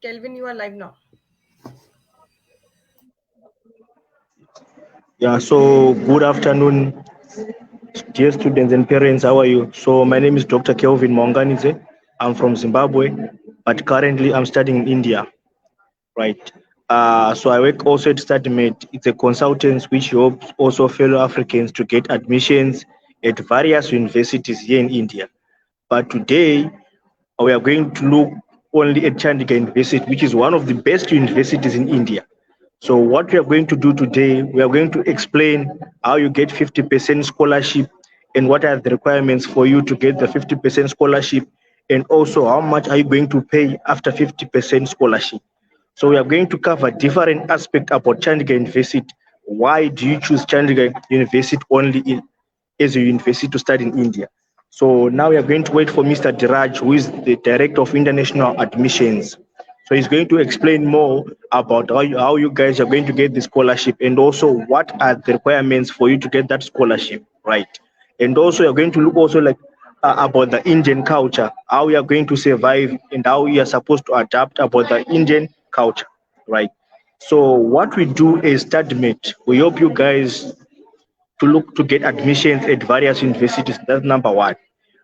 Kelvin, you are live now. Yeah, so good afternoon, dear students and parents. How are you? So my name is Dr. Kelvin Monganize. I'm from Zimbabwe, but currently I'm studying in India, right? So I work also at StudyMate. It's a consultant which helps also fellow Africans to get admissions at various universities here in India. But today we are going to look only at Chandigarh University, which is one of the best universities in India. So what we are going to do today, we are going to explain how you get 50% scholarship and what are the requirements for you to get the 50% scholarship, and also how much are you going to pay after 50% scholarship. So we are going to cover different aspects about Chandigarh University. Why do you choose Chandigarh University only as a university to study in India? So now we are going to wait for Mr. Dhiraj, who is the Director of International Admissions. So he's going to explain more about how you guys are going to get the scholarship, and also what are the requirements for you to get that scholarship, right? And also you're going to look also like about the Indian culture, how we are going to survive and how we are supposed to adapt about the Indian culture, right? So what we do is StudyMate. We help you guys to look to get admissions at various universities. That's number one.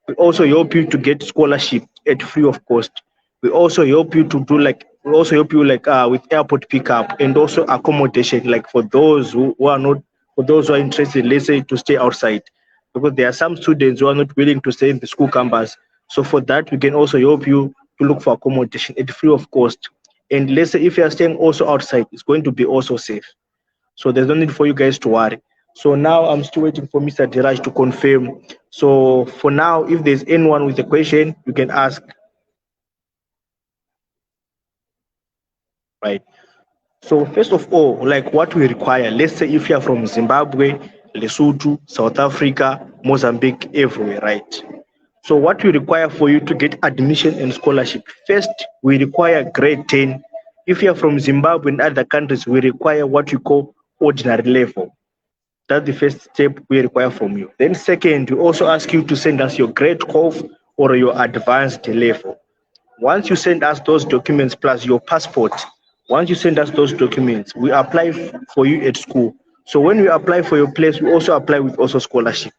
We also help you to get scholarship at free of cost. We also help you to do like we also help you like with airport pickup and also accommodation, like for those who are not, for those who are interested, let's say, to stay outside, because there are some students who are not willing to stay in the school campus. So for that, we can also help you to look for accommodation at free of cost. And let's say if you are staying also outside, it's going to be also safe. So there's no need for you guys to worry. So now I'm still waiting for Mr. Dhiraj to confirm. So for now, if there's anyone with a question, you can ask, right? So first of all, like what we require, let's say if you're from Zimbabwe, Lesotho, South Africa, Mozambique, everywhere, right? So what we require for you to get admission and scholarship, first we require grade 10. If you're from Zimbabwe and other countries, we require what you call ordinary level. That's the first step we require from you. Then second, we also ask you to send us your grade 12 or your advanced level. Once you send us those documents plus your passport, once you send us those documents, we apply for you at school. So when we apply for your place, we also apply with also scholarship.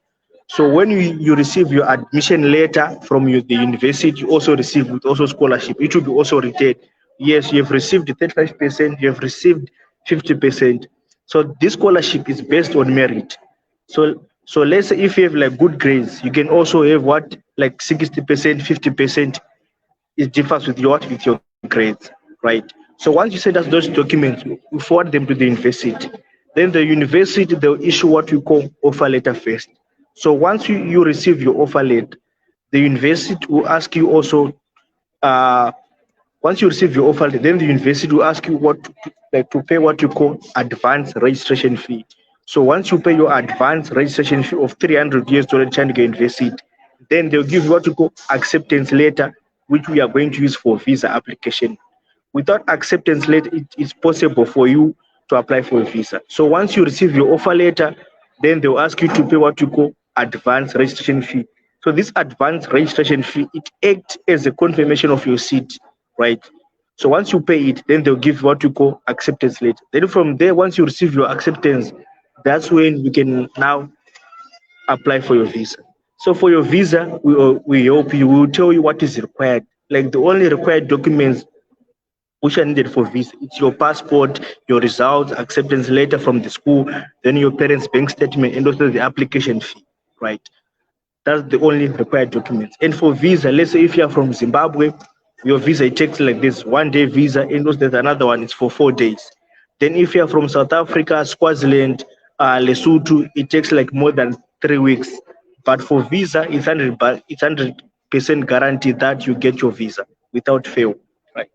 So when you receive your admission letter from the university, you also receive with also scholarship. It will be also written, yes, you have received 35%, you have received 50%. So this scholarship is based on merit. So let's say if you have like good grades, you can also have what like 60%, 50%. It differs with your grades, right? So once you send us those documents, we forward them to the university. Then the university they'll issue what we call offer letter first. So once you receive your offer letter, the university will ask you also uh, once you receive your offer, then the university will ask you like to pay what you call advance registration fee. So once you pay your advance registration fee of $300 Chandigarh University, then they'll give you what you call acceptance letter, which we are going to use for visa application. Without acceptance letter, it is possible for you to apply for a visa. So once you receive your offer letter, then they'll ask you to pay what you call advance registration fee. So this advance registration fee, it acts as a confirmation of your seat, right? So once you pay it, then they'll give what you call acceptance letter. Then from there, once you receive your acceptance, that's when you can now apply for your visa. So for your visa, we help you. We will tell you what is required. Like the only required documents which are needed for visa. It's your passport, your results, acceptance letter from the school, then your parents' bank statement, and also the application fee, right? That's the only required documents. And for visa, let's say if you're from Zimbabwe, your visa it takes like this 1 day visa, and also there's another one, it's for 4 days. Then if you're from South Africa, Swaziland, Lesotho, it takes like more than 3 weeks. But for visa, it's 100% guaranteed that you get your visa without fail, right?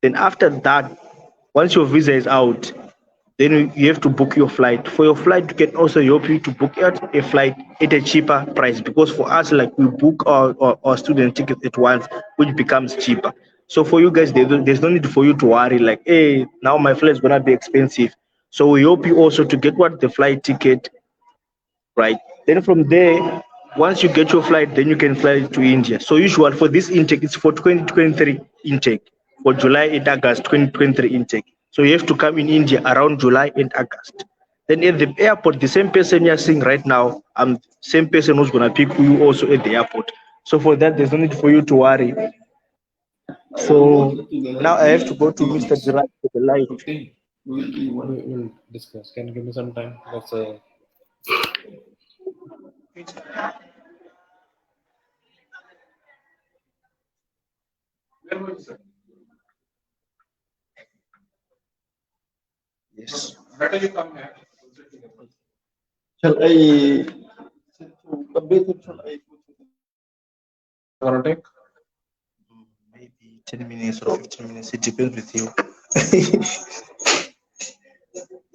Then after that, once your visa is out, then you have to book your flight. For your flight, you can also help you to book out a flight at a cheaper price, because for us, like we book our student ticket at once, which becomes cheaper. So for you guys, there's no need for you to worry like, hey, now my flight is gonna be expensive. So we help you also to get what the flight ticket, right? Then from there, once you get your flight, then you can fly to India. So usual for this intake, it's for 2023 intake. for July and August 2023 intake. So you have to come in India around July and August. Then at the airport, the same person you're seeing right now, same person who's gonna pick you also at the airport. So for that, there's no need for you to worry. So now I have to go to Mr. Dhiraj for the live. We'll discuss. Can you give me some time? Let's Yes. Better you come here. Shall I update it? Shall I put it? want to take? Maybe 10 minutes or 15 minutes. It depends with you.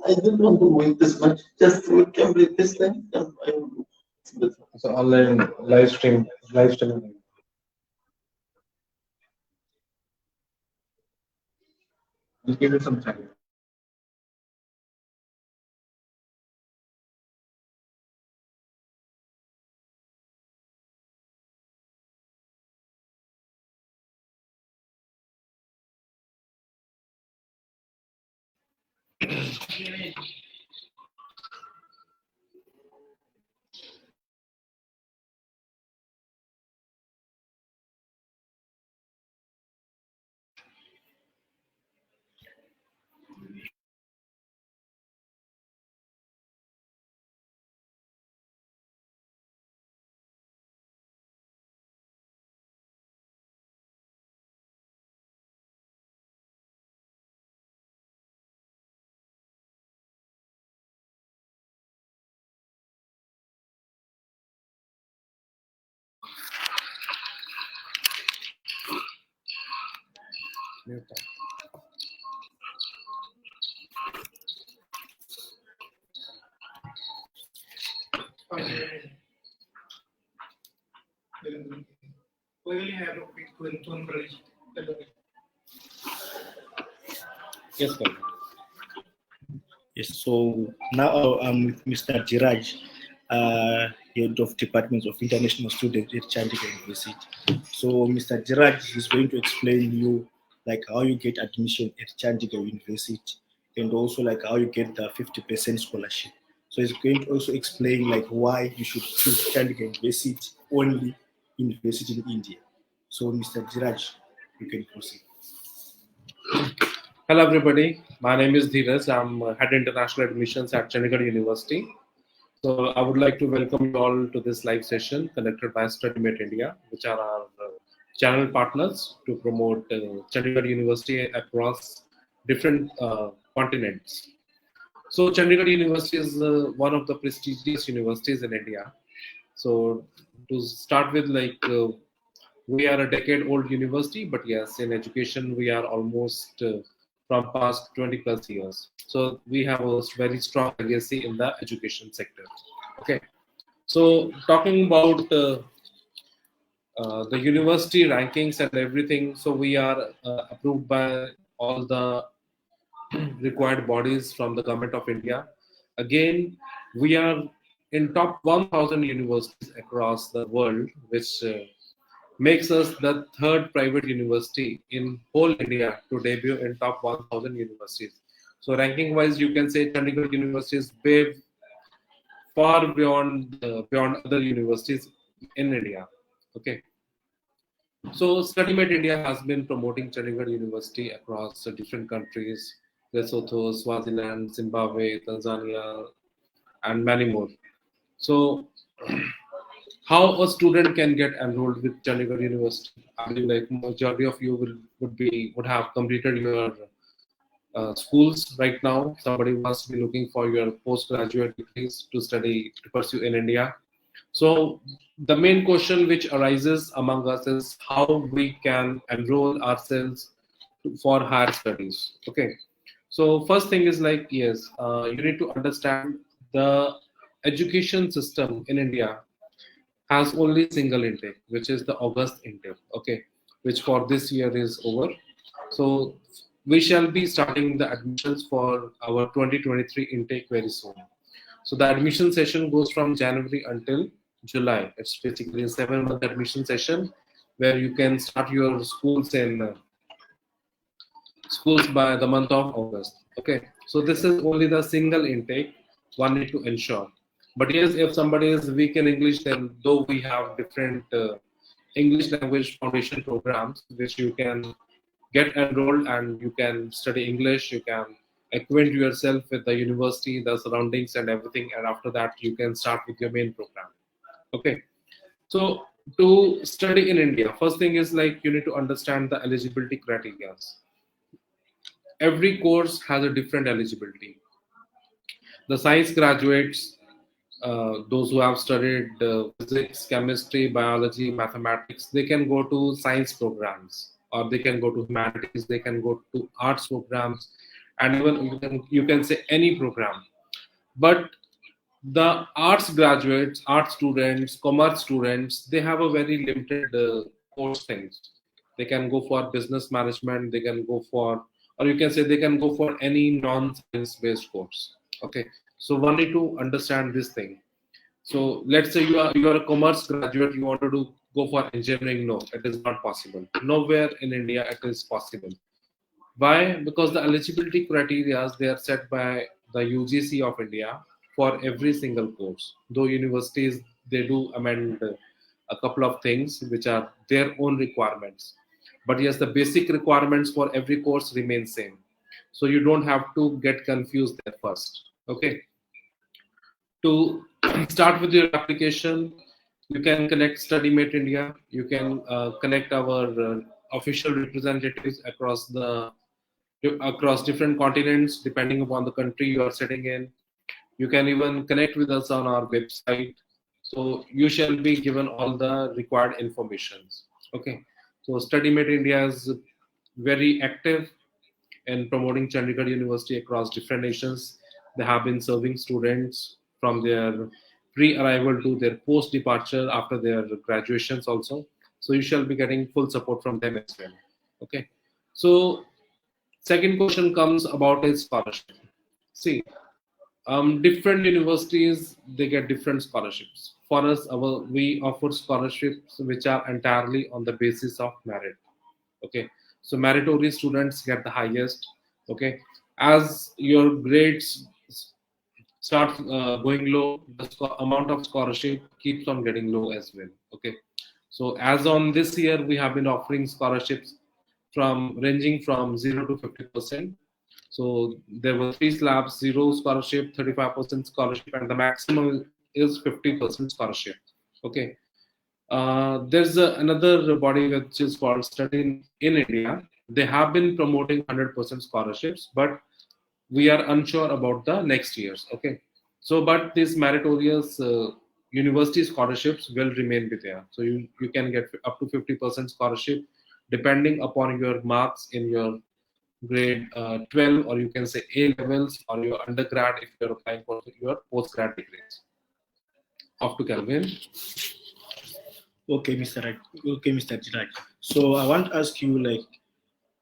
I don't want to wait this much. Just we can read this thing. And I will do. It's better. So online live streaming. I'll give you some time. Yes, sir. Yes, so now I'm with Mr. Dhiraj, Head of Department of International Students at Chandigarh University. So Mr. Dhiraj is going to explain you like how you get admission at Chandigarh University and also like how you get the 50% scholarship. So he's going to also explain like why you should choose Chandigarh University, only university in India. So Mr. Dhiraj, you can proceed. Hello, everybody. My name is Dhiraj. I'm Head International Admissions at Chandigarh University. So I would like to welcome you all to this live session conducted by StudyMate India, which are our channel partners to promote Chandigarh University across different continents. So Chandigarh University is one of the prestigious universities in India. So to start with, we are a decade-old university, but yes, in education we are almost from past 20 plus years. So we have a very strong legacy in the education sector. Okay, so talking about the university rankings and everything, so we are approved by all the required bodies from the government of India. Again, we are in top 1,000 universities across the world, which makes us the third private university in whole India to debut in top 1,000 universities. So ranking wise, you can say Chandigarh University is way far beyond other universities in India. Okay. So StudyMate India has been promoting Chandigarh University across different countries, Lesotho, Swaziland, Zimbabwe, Tanzania, and many more. So how a student can get enrolled with Chandigarh University? I believe like majority of you would have completed your schools right now. Somebody must be looking for your postgraduate degrees to pursue in India. So the main question which arises among us is how we can enroll ourselves for higher studies. Okay. So first thing is like, yes, you need to understand the education system in India has only single intake, which is the August intake, okay, which for this year is over. So we shall be starting the admissions for our 2023 intake very soon. So the admission session goes from January until July. It's basically a 7-month admission session where you can start your schools in schools by the month of August. Okay, so this is only the single intake one need to ensure. But yes, if somebody is weak in English, then though we have different English language foundation programs which you can get enrolled and you can study English, you can acquaint yourself with the university, the surroundings and everything, and after that you can start with your main program. Okay, so to study in India, first thing is like you need to understand the eligibility criteria. Every course has a different eligibility. The science graduates, those who have studied physics, chemistry, biology, mathematics, they can go to science programs, or they can go to humanities, they can go to arts programs, and even you can say any program. But the arts graduates, art students, commerce students, they have a very limited course things. They can go for business management, they can go for, or you can say they can go for any non-science based course. Okay, so one need to understand this thing. So let's say you are a commerce graduate, you want to go for engineering. No, it is not possible. Nowhere in India it is possible. Why? Because the eligibility criteria they are set by the UGC of India for every single course. Though universities they do amend a couple of things which are their own requirements, but yes, the basic requirements for every course remain same. So you don't have to get confused there first. Okay. To start with your application, you can connect StudyMate India. You can connect our official representatives across different continents, depending upon the country you are sitting in. You can even connect with us on our website. So you shall be given all the required informations. Okay. So StudyMate India is very active in promoting Chandigarh University across different nations. They have been serving students from their pre-arrival to their post-departure after their graduations also. So you shall be getting full support from them as well. Okay. So second question comes about is scholarship. See, different universities they get different scholarships. For us, we offer scholarships which are entirely on the basis of merit. Okay, so meritorious students get the highest. Okay, as your grades start going low, the amount of scholarship keeps on getting low as well. Okay, so as on this year we have been offering scholarships from ranging from 0 to 50%. So there were three slabs: zero scholarship, 35% scholarship, and the maximum is 50% scholarship. Okay, there's another body which is called Study in India. They have been promoting 100% scholarships, but we are unsure about the next years. Okay, so but these meritorious university scholarships will remain with there. So you can get up to 50% scholarship depending upon your marks in your grade 12, or you can say A levels, or your undergrad if you're applying for your postgrad degrees. Off to Calvin. Okay, Mr. Okay, Mr. Dhiraj. So I want to ask you, like,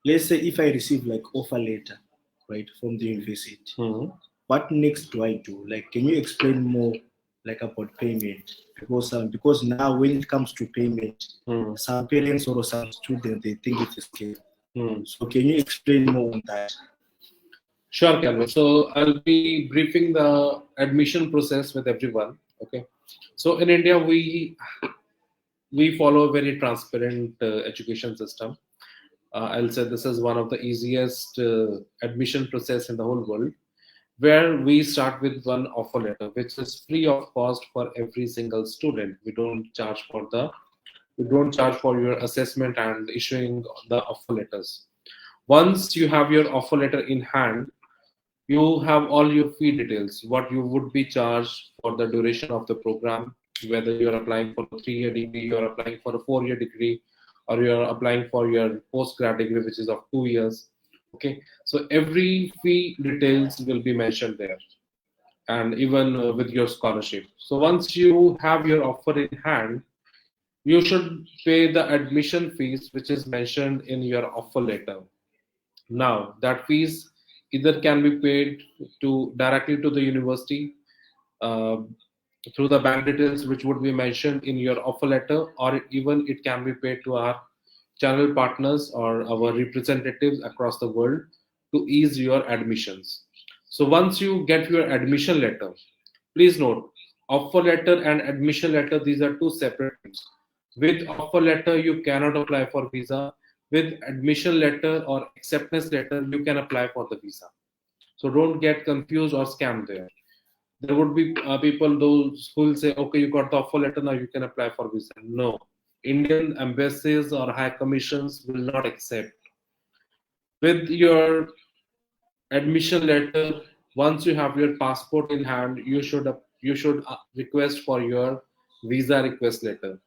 let's say if I receive like offer letter, right, from the university, what next do I do? Like, can you explain more, like, about payment? Because now when it comes to payment, some parents or some students they think it's a scam. So can you explain more on that? Sure, Calvin. So I'll be briefing the admission process with everyone. Okay. So in India, we follow a very transparent education system. I'll say this is one of the easiest admission process in the whole world, where we start with one offer letter, which is free of cost for every single student. We don't charge for your assessment and issuing the offer letters. Once you have your offer letter in hand, you have all your fee details, what you would be charged for the duration of the program, whether you're applying for a 3-year degree, you're applying for a 4-year degree, or you're applying for your postgrad degree, which is of 2 years. Okay, so every fee details will be mentioned there, and even with your scholarship. So once you have your offer in hand, you should pay the admission fees, which is mentioned in your offer letter. Now, that fees either can be paid to directly to the university uh, through the bank details which would be mentioned in your offer letter, or even it can be paid to our channel partners or our representatives across the world to ease your admissions. So once you get your admission letter, please note, offer letter and admission letter, these are two separate things. With offer letter, you cannot apply for visa. With admission letter or acceptance letter, you can apply for the visa. So don't get confused or scammed there. There would be people those who will say, okay, you got the offer letter, now you can apply for visa. No, Indian embassies or high commissions will not accept. With your admission letter, once you have your passport in hand, you should request for your visa request letter.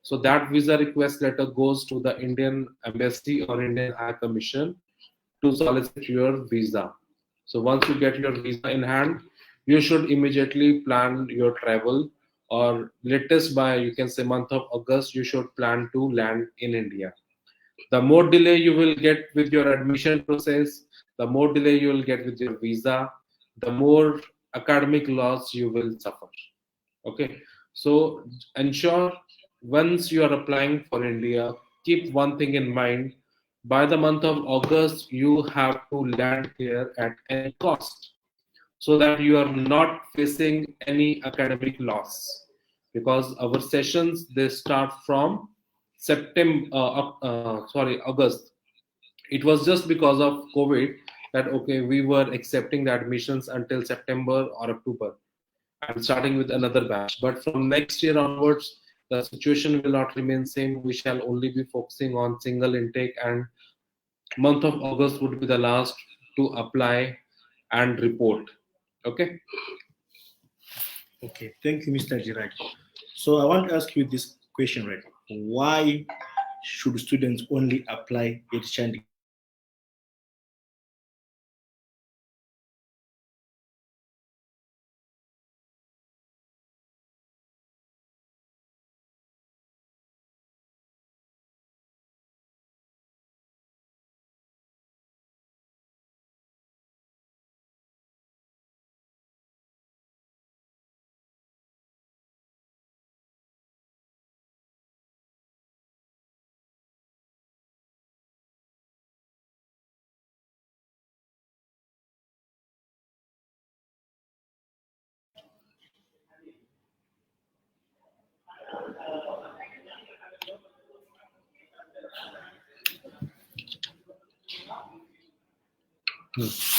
So that visa request letter goes to the Indian embassy or Indian high commission to solicit your visa. So once you get your visa in hand, you should immediately plan your travel, or latest by, you can say, month of August, you should plan to land in India. The more delay you will get with your admission process, the more delay you will get with your visa, the more academic loss you will suffer. Okay, so ensure once you are applying for India, keep one thing in mind. By the month of August, you have to land here at any cost, so that you are not facing any academic loss, because our sessions they start from September, August. It was just because of COVID that okay, we were accepting the admissions until September or October and starting with another batch. But from next year onwards, the situation will not remain same. We shall only be focusing on single intake, and month of August would be the last to apply and report. Okay. Okay, thank you, Mr. Dhiraj. So I want to ask you this question, right? Why should students only apply at Chandigarh?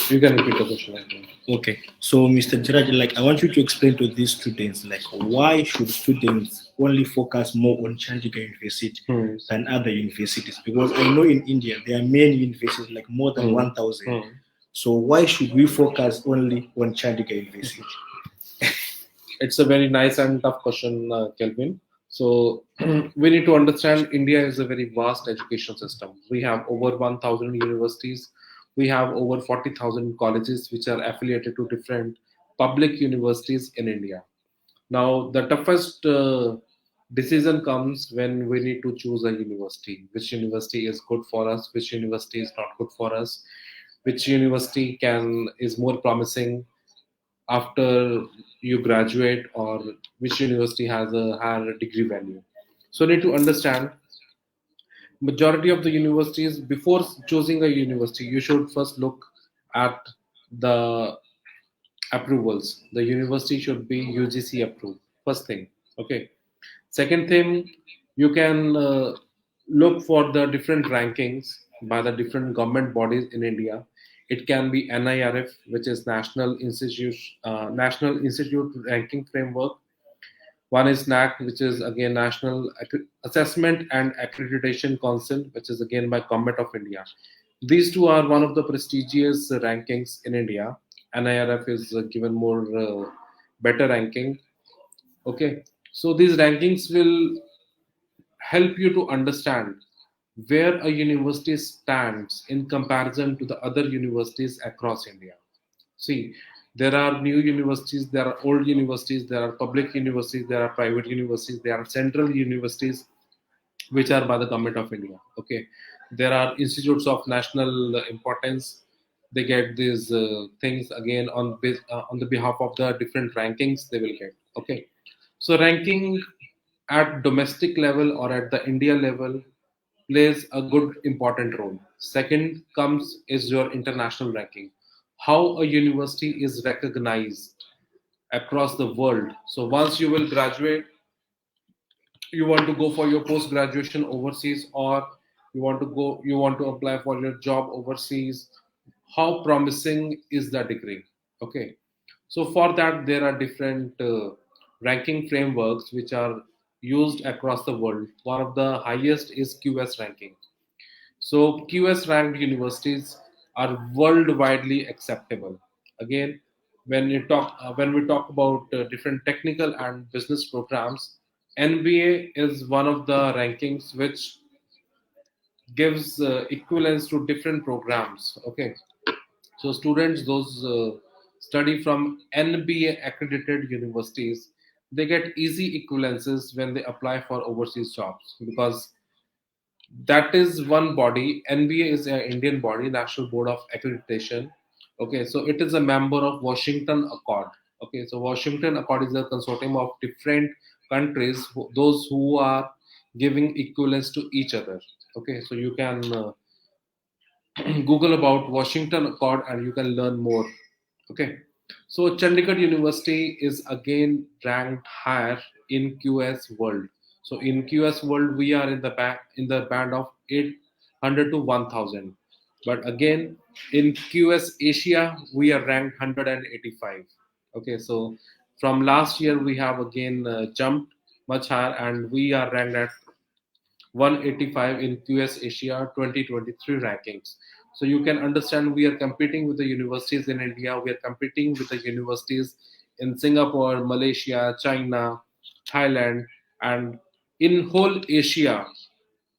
You can repeat the question again. Okay, so Mr. Dhiraj, like I want you to explain to these students, like why should students only focus more on Chandigarh University than other universities? Because I know in India there are many universities, like more than 1,000. So why should we focus only on Chandigarh University? It's a very nice and tough question, Kelvin. So we need to understand India is a very vast education system. We have over 1,000 universities. We have over 40,000 colleges which are affiliated to different public universities in India. Now, the toughest decision comes when we need to choose a university. Which university is good for us? Which university is not good for us? Which university can is more promising after you graduate, or which university has a higher degree value? So, need to understand majority of the universities, before choosing a university, you should first look at the approvals. The university should be UGC approved, first thing. Okay. Second thing, you can look for the different rankings by the different government bodies in India. It can be NIRF, which is National Institute Ranking Framework. One is NAAC, which is again National Assessment and Accreditation Council, which is again by Government of India. These two are one of the prestigious rankings in India. NIRF is given more better ranking. Okay, so these rankings will help you to understand where a university stands in comparison to the other universities across India. See, there are new universities, there are old universities, there are public universities, there are private universities, there are central universities which are by the government of India. Okay, there are institutes of national importance. They get these things again on the behalf of the different rankings they will get. Okay, so ranking at domestic level or at the India level plays a good important role. Second comes is your international ranking. How a university is recognized across the world. So once you will graduate, you want to go for your post graduation overseas, or you want to apply for your job overseas. How promising is the degree? Okay, so for that there are different ranking frameworks which are used across the world. One of the highest is QS ranking. So QS ranked universities are worldwide acceptable. Again, when we talk about different technical and business programs, NBA is one of the rankings which gives equivalence to different programs. Okay, so students those study from NBA accredited universities, they get easy equivalences when they apply for overseas jobs, because that is one body. NBA is an Indian body, National Board of Accreditation. Okay, so it is a member of Washington Accord. Okay, so Washington Accord is a consortium of different countries, those who are giving equivalence to each other. Okay, so you can Google about Washington Accord and you can learn more. Okay, so Chandigarh University is again ranked higher in QS World. So in QS World, we are in the band of 800 to 1000. But again, in QS Asia, we are ranked 185. Okay, so from last year, we have again jumped much higher, and we are ranked at 185 in QS Asia 2023 rankings. So you can understand we are competing with the universities in India, we are competing with the universities in Singapore, Malaysia, China, Thailand, and in whole Asia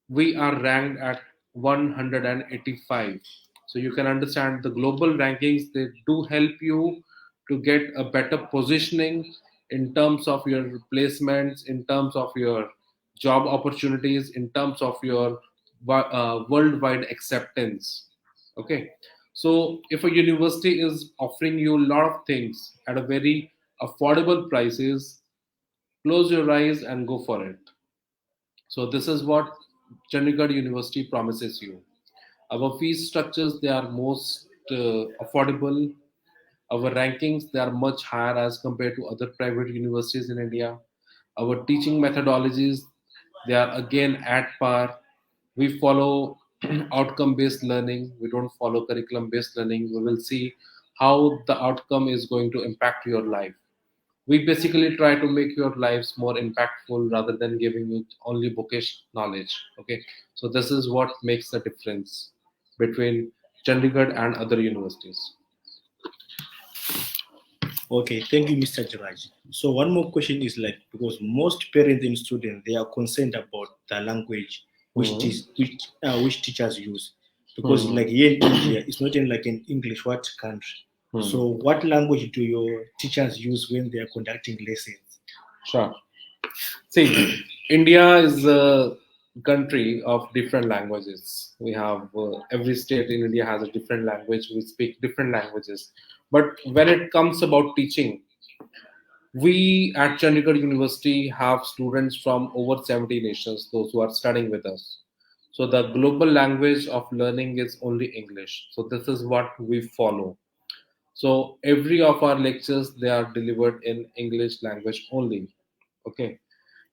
we are ranked at 185. So you can understand the global rankings, they do help you to get a better positioning in terms of your placements, in terms of your job opportunities, in terms of your worldwide acceptance. Okay, so if a university is offering you a lot of things at a very affordable prices, close your eyes and go for it. So this is what Chandigarh University promises you. Our fees structures, they are most affordable. Our rankings, they are much higher as compared to other private universities in India. Our teaching methodologies, they are again at par. We follow outcome based learning. We don't follow curriculum based learning. We will see how the outcome is going to impact your life. We basically try to make your lives more impactful rather than giving you only bookish knowledge. Okay, so this is what makes the difference between Chandigarh and other universities. Okay, thank you, Mr. Dhiraj. So one more question is like, because most parents and students, they are concerned about the language Mhm. which teachers use, because Mhm. like here in India, it's not in like an English what country. Mhm. So what language do your teachers use when they are conducting lessons? Sure. See, India is a country of different languages. We have every state in India has a different language. We speak different languages. But when it comes about teaching, we at Chandigarh University have students from over 70 nations, those who are studying with us. So the global language of learning is only English. So this is what we follow. So every of our lectures, they are delivered in English language only. Okay.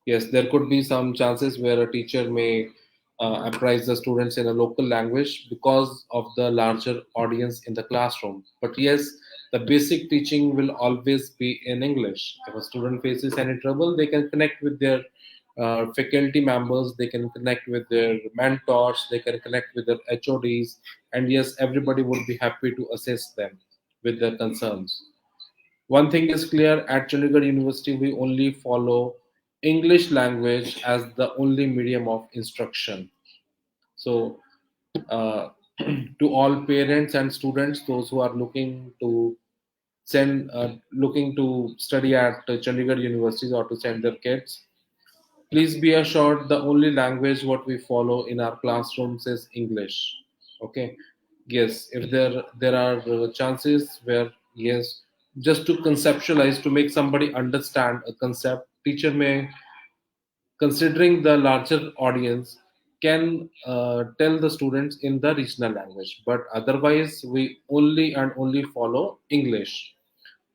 Yes, there could be some chances where a teacher may apprise the students in a local language because of the larger audience in the classroom. But yes, the basic teaching will always be in English. If a student faces any trouble, they can connect with their faculty members, they can connect with their mentors, they can connect with their HODs, and yes, everybody would be happy to assist them with their concerns. One thing is clear, at Chandigarh University, we only follow English language as the only medium of instruction. So, uh, to all parents and students, those who are looking to study at Chandigarh University or to send their kids, please be assured the only language what we follow in our classrooms is English. Okay, yes, if there are chances where, yes, just to conceptualize, to make somebody understand a concept, teacher may, considering the larger audience, can tell the students in the regional language, but otherwise we only and only follow English.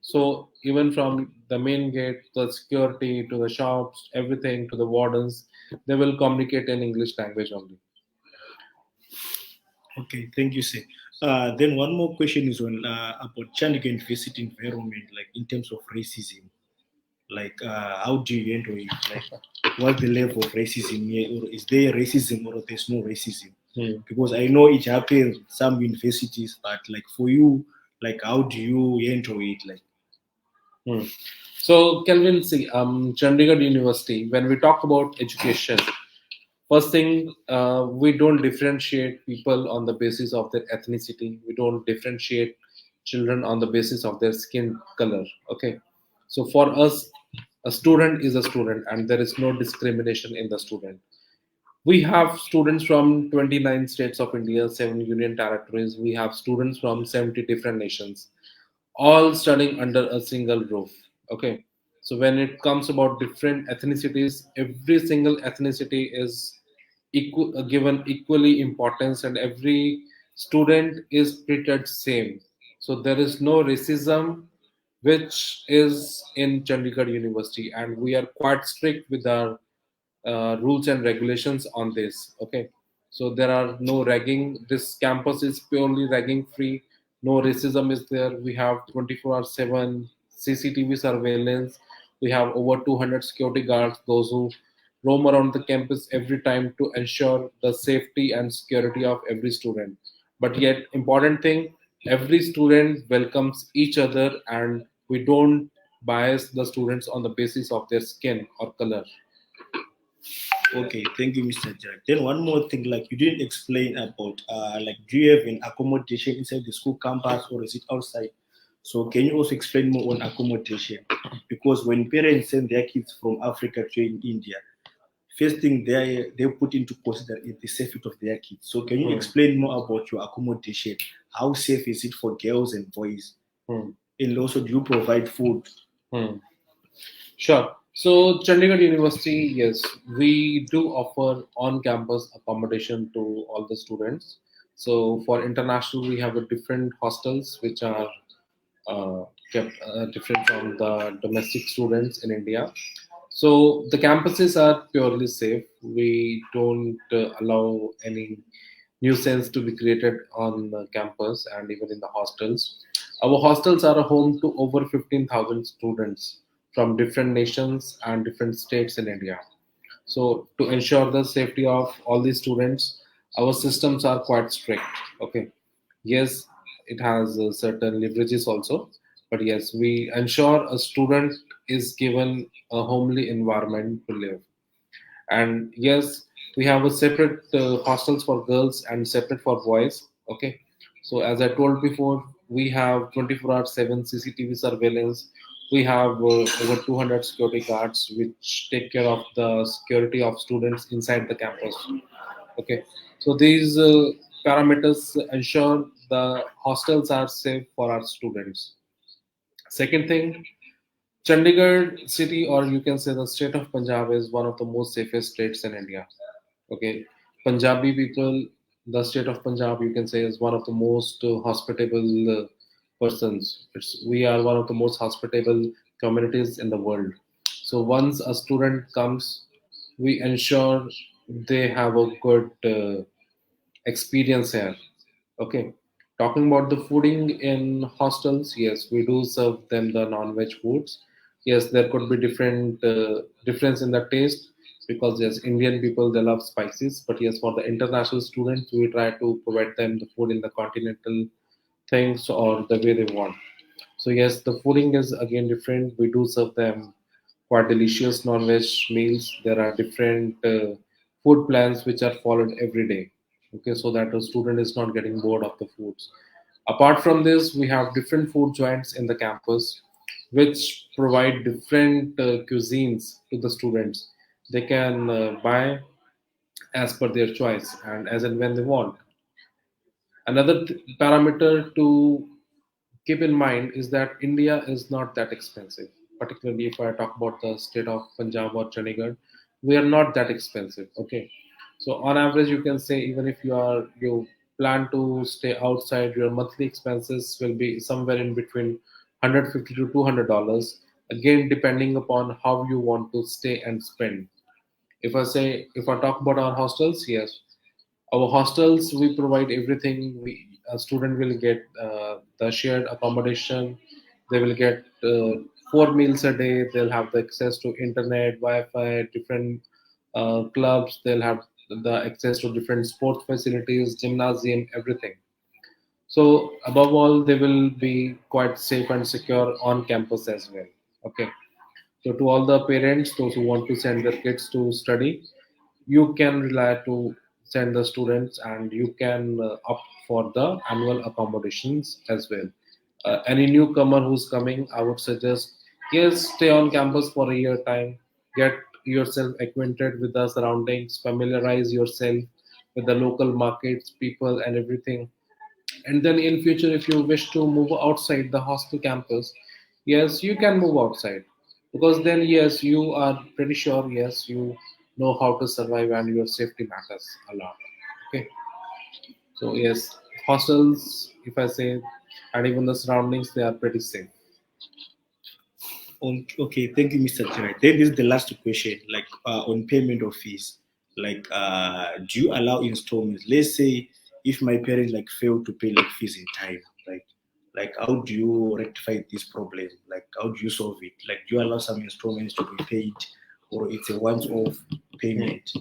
So even from the main gate, the security to the shops, everything to the wardens, they will communicate in English language only. Okay, thank you, sir. Then one more question is on about Chandigarh University environment, like in terms of racism. Like, how do you handle it? Like, what's the level of racism here, or is there racism or there's no racism? Hmm. Because I know it happens in some universities, but like for you, like how do you handle it? Like, Hmm. So, Kelvin, see, Chandigarh University, when we talk about education, first thing, we don't differentiate people on the basis of their ethnicity. We don't differentiate children on the basis of their skin color. Okay. So, for us, a student is a student, and there is no discrimination in the student. We have students from 29 states of India, 7 union territories. We have students from 70 different nations, all studying under a single roof. Okay. So when it comes about different ethnicities, every single ethnicity is given equally importance, and every student is treated same. So there is no racism which is in Chandigarh University, and we are quite strict with our rules and regulations on this. Okay, so there are no ragging. This campus is purely ragging free. No racism is there. We have 24/7 CCTV surveillance. We have over 200 security guards, those who roam around the campus every time to ensure the safety and security of every student. But yet, important thing, every student welcomes each other, and we don't bias the students on the basis of their skin or color. okay, thank you, Mr. Jack. Then one more thing, like you didn't explain about, like, do you have an accommodation inside the school campus or is it outside? So can you also explain more on accommodation? Because when parents send their kids from Africa to India, first thing they put into consider is the safety of their kids. So can you Hmm. explain more about your accommodation? How safe is it for girls and boys? Hmm. And also, do you provide food? Hmm. Sure. So, Chandigarh University, yes, we do offer on-campus accommodation to all the students. So, for international, we have a different hostels which are uh, kept different from the domestic students in India. So, the campuses are purely safe. We don't allow any nuisance to be created on the campus and even in the hostels. Our hostels are a home to over 15,000 students from different nations and different states in India. So, to ensure the safety of all these students, our systems are quite strict. Okay. Yes, it has certain leverages also, but yes, we ensure a student is given a homely environment to live. And yes, we have a separate hostels for girls and separate for boys. Okay, so as I told before, we have 24/7 CCTV surveillance. We have over 200 security guards which take care of the security of students inside the campus. Okay, so these parameters ensure the hostels are safe for our students. Second thing, Chandigarh city, or you can say the state of Punjab, is one of the most safest states in India. Okay, Punjabi people, the state of Punjab, you can say, is one of the most hospitable persons. We are one of the most hospitable communities in the world. So once a student comes, we ensure they have a good experience here. Okay. Talking about the fooding in hostels, yes, we do serve them the non-veg foods. Yes, there could be different difference in the taste because yes, Indian people they love spices, but yes, for the international students, we try to provide them the food in the continental things or the way they want. So yes, the fooding is again different. We do serve them quite delicious non-veg meals. There are different food plans which are followed every day. Okay, so that the student is not getting bored of the foods. Apart from this, we have different food joints in the campus, which provide different cuisines to the students. They can buy as per their choice and as and when they want. Another parameter to keep in mind is that India is not that expensive. Particularly if I talk about the state of Punjab or Chandigarh, we are not that expensive. Okay, So on average, you can say even if you plan to stay outside, your monthly expenses will be somewhere in between 150 to $200. Again, depending upon how you want to stay and spend. If I talk about our hostels, yes, our hostels we provide everything. A student will get the shared accommodation. They will get 4 meals a day. They'll have the access to internet, Wi-Fi, different clubs. They'll have the access to different sports facilities, gymnasium, everything. So above all, they will be quite safe and secure on campus as well. Okay. So to all the parents, those who want to send their kids to study, you can rely to send the students, and you can opt for the annual accommodations as well. Any newcomer who's coming, I would suggest, yes, stay on campus for a year time, get yourself acquainted with the surroundings, familiarize yourself with the local markets, people, and everything. And then in future, if you wish to move outside the hostel campus, yes, you can move outside, because then yes, you are pretty sure, yes, you know how to survive and your safety matters a lot. Okay. So yes, hostels, if I say, and even the surroundings, they are pretty safe. Okay, thank you, Mr. Dhiraj. Then this is the last question, like on payment of fees. Like, do you allow installments? Let's say if my parents like fail to pay like fees in time, like how do you rectify this problem? Like, how do you solve it? Like, do you allow some installments to be paid, or it's a once-off payment?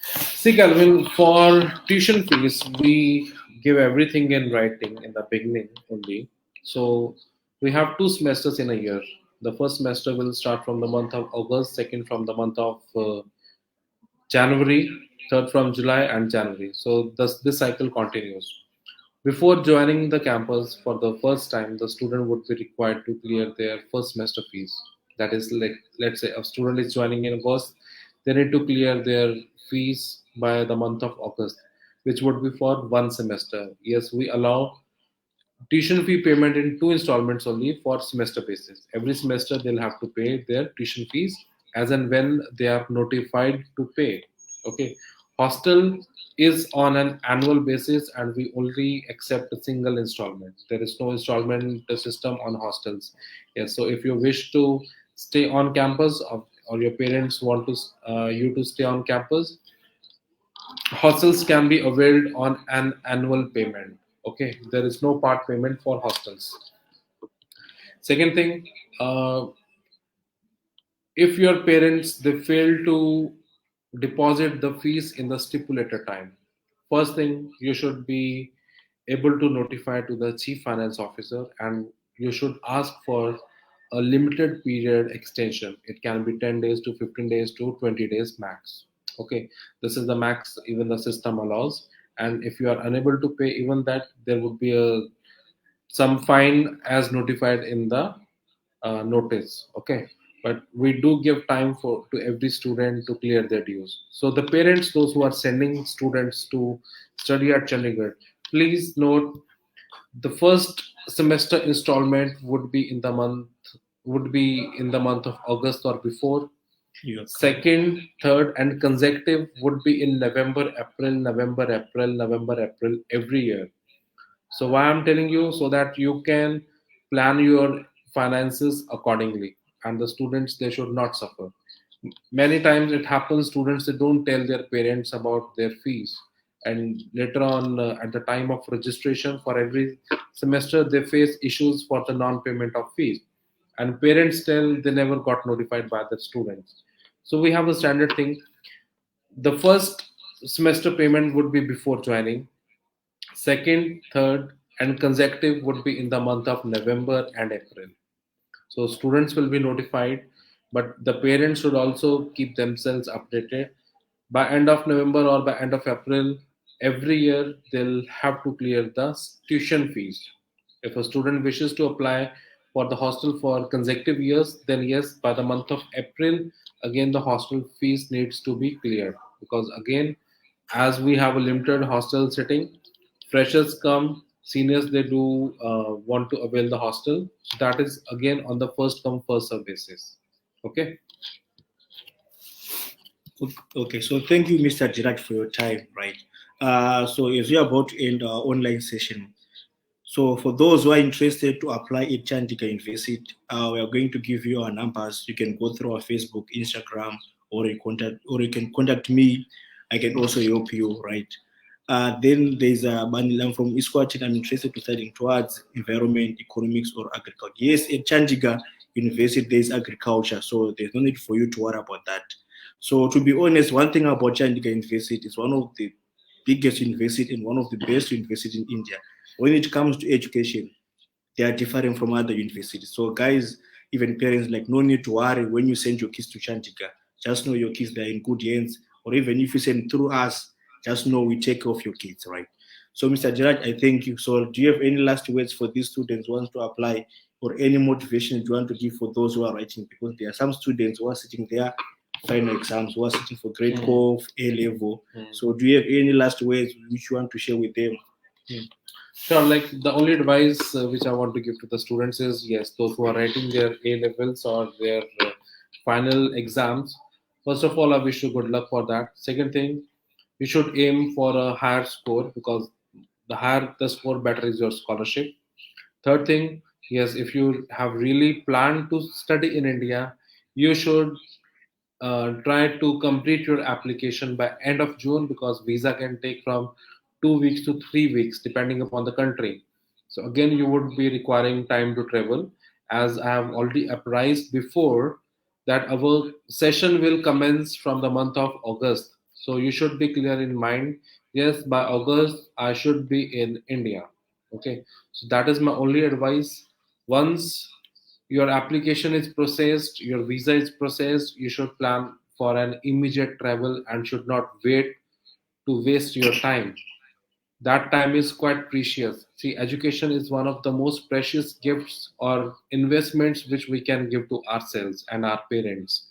See, Calvin, for tuition fees, we give everything in writing in the beginning only. So we have 2 semesters in a year. The first semester will start from the month of August, second from the month of January, third from July and January. So this cycle continues. Before joining the campus for the first time, the student would be required to clear their first semester fees. That is, like, let's say a student is joining in August, they need to clear their fees by the month of August, which would be for one semester. Yes, we allow tuition fee payment in 2 installments only for semester basis. Every semester they'll have to pay their tuition fees as and when they are notified to pay. Okay. Hostel is on an annual basis, and we only accept a single installment. There is no installment system on hostels. Yes. So if you wish to stay on campus, or your parents want to you to stay on campus, hostels can be availed on an annual payment. Okay, there is no part payment for hostels. Second thing, if your parents they fail to deposit the fees in the stipulated time, first thing, you should be able to notify to the chief finance officer, and you should ask for a limited period extension. It can be 10 days to 15 days to 20 days max. Okay, this is the max even the system allows. And if you are unable to pay even that, there would be a some fine as notified in the notice. Okay, but we do give time for to every student to clear their dues. So the parents, those who are sending students to study at Chandigarh, please note, the first semester installment would be in the month of August or before. You are correct. Second, third, and consecutive would be in November, April, November, April, November, April every year. So why I'm telling you, so that you can plan your finances accordingly, and the students they should not suffer. Many times it happens students they don't tell their parents about their fees, and later on at the time of registration for every semester they face issues for the non-payment of fees, and parents tell they never got notified by the students. So we have a standard thing. The first semester payment would be before joining. Second, third, and consecutive would be in the month of November and April. So students will be notified, but the parents should also keep themselves updated. By end of November or by end of April, every year they'll have to clear the tuition fees. If a student wishes to apply for the hostel for consecutive years, then yes, by the month of April, again the hostel fees needs to be cleared, because again, as we have a limited hostel sitting, freshers come, seniors they do want to avail the hostel. So that is again on the first come first serve basis. Okay. Okay, so thank you, Mr. Dhiraj, for your time, right? So as we are about to end our online session, so for those who are interested to apply at Chandigarh University, we are going to give you our numbers. You can go through our Facebook, Instagram, or you can contact me. I can also help you, right? Then there's a Banilam from Isquat. I'm interested to studying towards environment, economics, or agriculture. Yes, at Chandigarh University there's agriculture, so there's no need for you to worry about that. So to be honest, one thing about Chandigarh University is one of the biggest university and one of the best universities in India. When it comes to education, they are different from other universities. So guys, even parents, like, no need to worry when you send your kids to Chandigarh. Just know your kids, they're in good hands. Or even if you send through us, just know we take care of your kids, right? So Mr. Gerard, I thank you. So do you have any last words for these students who want to apply, or any motivation you want to give for those who are writing? Because there are some students who are sitting there final exams, who are sitting for grade 12, A level. So do you have any last words which you want to share with them? Sure, like the only advice which I want to give to the students is yes, those who are writing their A levels or their final exams, first of all, I wish you good luck for that. Second thing, you should aim for a higher score because the higher the score, better is your scholarship. Third thing, yes, if you have really planned to study in India, you should try to complete your application by end of June because visa can take from 2 weeks to 3 weeks depending upon the country. So again, you would be requiring time to travel. As I have already apprised before, that our session will commence from the month of August. So you should be clear in mind. Yes, by August I should be in India. Okay, so that is my only advice. Once your application is processed, your visa is processed, you should plan for an immediate travel and should not wait to waste your time. That time is quite precious. See, education is one of the most precious gifts or investments which we can give to ourselves and our parents.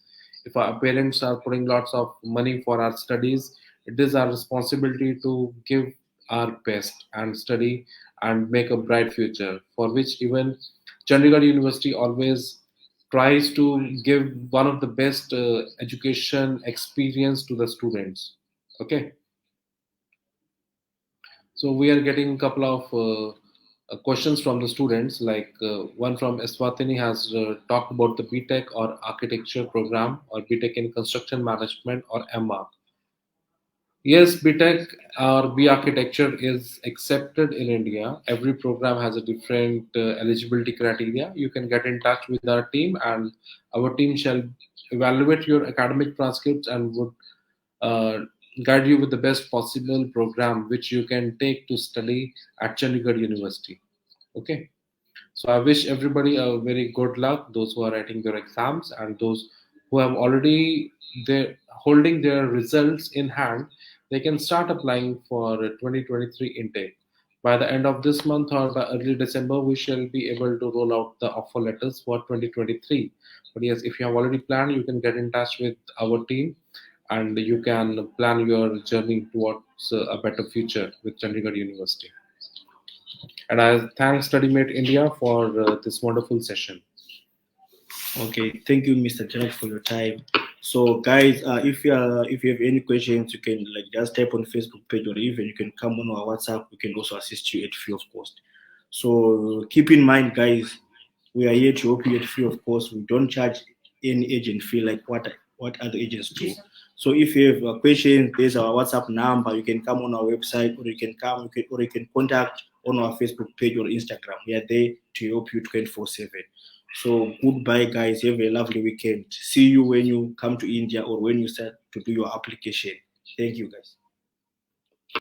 If our parents are putting lots of money for our studies, it is our responsibility to give our best and study and make a bright future, for which even Chandigarh University always tries to give one of the best education experience to the students. Okay, so we are getting a couple of questions from the students. Like one from Eswatini has talked about the BTech or architecture program or BTech in construction management or MARC. Yes, BTech or B architecture is accepted in India. Every program has a different eligibility criteria. You can get in touch with our team, and our team shall evaluate your academic transcripts and would uh, guide you with the best possible program which you can take to study at Chandigarh University. Okay. So I wish everybody a very good luck, those who are writing their exams and those who have already their holding their results in hand, they can start applying for 2023 intake. By the end of this month or by early December, we shall be able to roll out the offer letters for 2023. But yes, if you have already planned, you can get in touch with our team and you can plan your journey towards a better future with Chandigarh University. And I thank StudyMate India for this wonderful session. Okay, thank you, Mr. Janet, for your time. So, guys, if you have any questions, you can like just type on Facebook page, or even you can come on our WhatsApp. We can also assist you at free of cost. So keep in mind, guys, we are here to help you at free of cost. We don't charge any agent fee like what other agents do. So if you have a question, there's our WhatsApp number. You can come on our website, or you can contact on our Facebook page or Instagram. We are there to help you 24/7. So goodbye, guys. Have a lovely weekend. See you when you come to India or when you start to do your application. Thank you, guys.